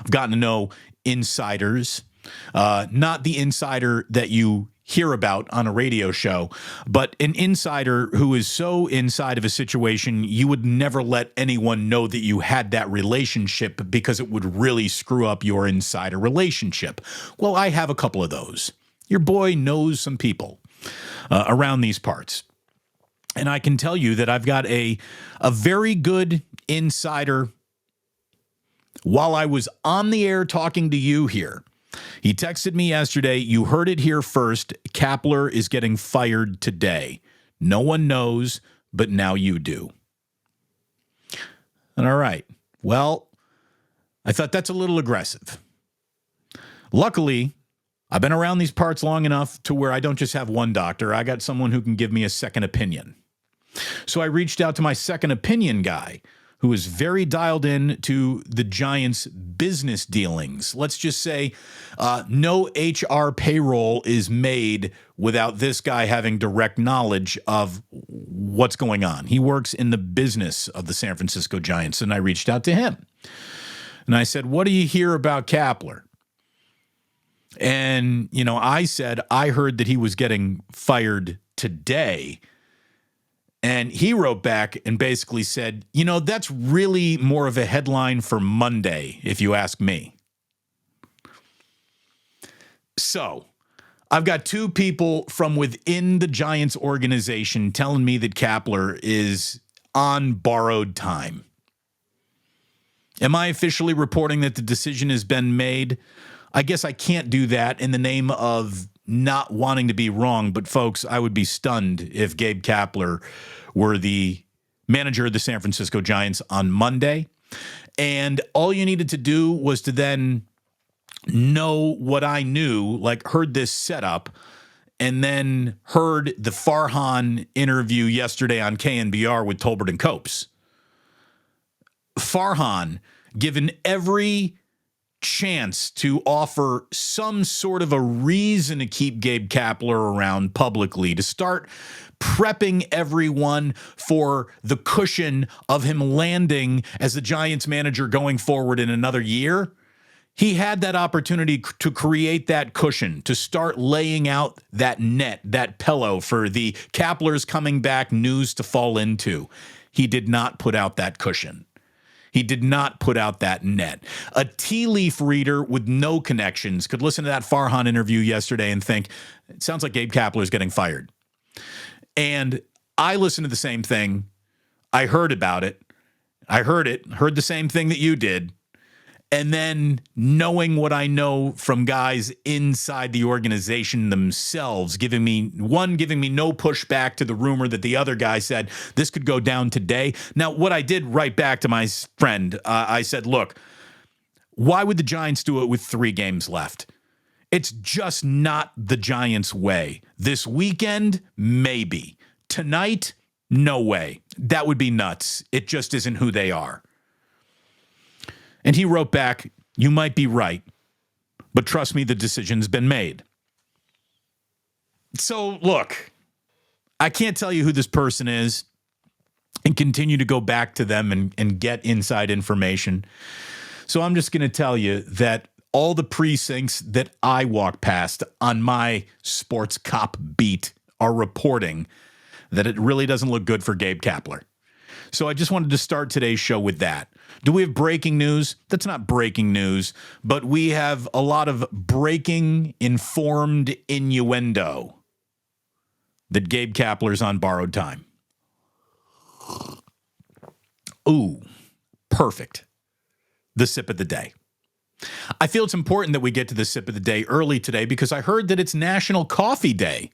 I've gotten to know insiders, not the insider that you hear about on a radio show, but an insider who is so inside of a situation you would never let anyone know that you had that relationship because it would really screw up your insider relationship. Well, I have a couple of those. Your boy knows some people around these parts. And I can tell you that I've got a very good insider while I was on the air talking to you here. He texted me yesterday, you heard it here first, Kapler is getting fired today. No one knows, but now you do. And all right, well, I thought that's a little aggressive. Luckily, I've been around these parts long enough to where I don't just have one doctor. I got someone who can give me a second opinion. So I reached out to my second opinion guy, who is very dialed in to the Giants' business dealings. Let's just say no HR payroll is made without this guy having direct knowledge of what's going on. He works in the business of the San Francisco Giants, and I reached out to him. And I said, what do you hear about Kapler? And, I said, I heard that he was getting fired today. And he wrote back and basically said, that's really more of a headline for Monday, if you ask me. So I've got two people from within the Giants organization telling me that Kapler is on borrowed time. Am I officially reporting that the decision has been made? I guess I can't do that in the name of not wanting to be wrong, but folks, I would be stunned if Gabe Kapler were the manager of the San Francisco Giants on Monday. And all you needed to do was to then know what I knew, like heard this setup, and then heard the Farhan interview yesterday on KNBR with Tolbert and Copes. Farhan, given every chance to offer some sort of a reason to keep Gabe Kapler around publicly, to start prepping everyone for the cushion of him landing as the Giants manager going forward in another year. He had that opportunity to create that cushion, to start laying out that net, that pillow for the Kapler's coming back news to fall into. He did not put out that cushion. He did not put out that net. A tea leaf reader with no connections could listen to that Farhan interview yesterday and think, it sounds like Gabe Kapler is getting fired. And I listened to the same thing. I heard about it. Heard the same thing that you did. And then knowing what I know from guys inside the organization themselves, giving me no pushback to the rumor that the other guy said this could go down today. Now, what I did write back to my friend, I said, look, why would the Giants do it with 3 games left? It's just not the Giants' way. This weekend, maybe. Tonight, no way. That would be nuts. It just isn't who they are. And he wrote back, you might be right, but trust me, the decision's been made. So, look, I can't tell you who this person is and continue to go back to them and get inside information. So I'm just going to tell you that all the precincts that I walk past on my sports cop beat are reporting that it really doesn't look good for Gabe Kapler. So I just wanted to start today's show with that. Do we have breaking news? That's not breaking news, but we have a lot of breaking informed innuendo that Gabe Kapler's on borrowed time. Ooh, perfect. The sip of the day. I feel it's important that we get to the sip of the day early today because I heard that it's National Coffee Day.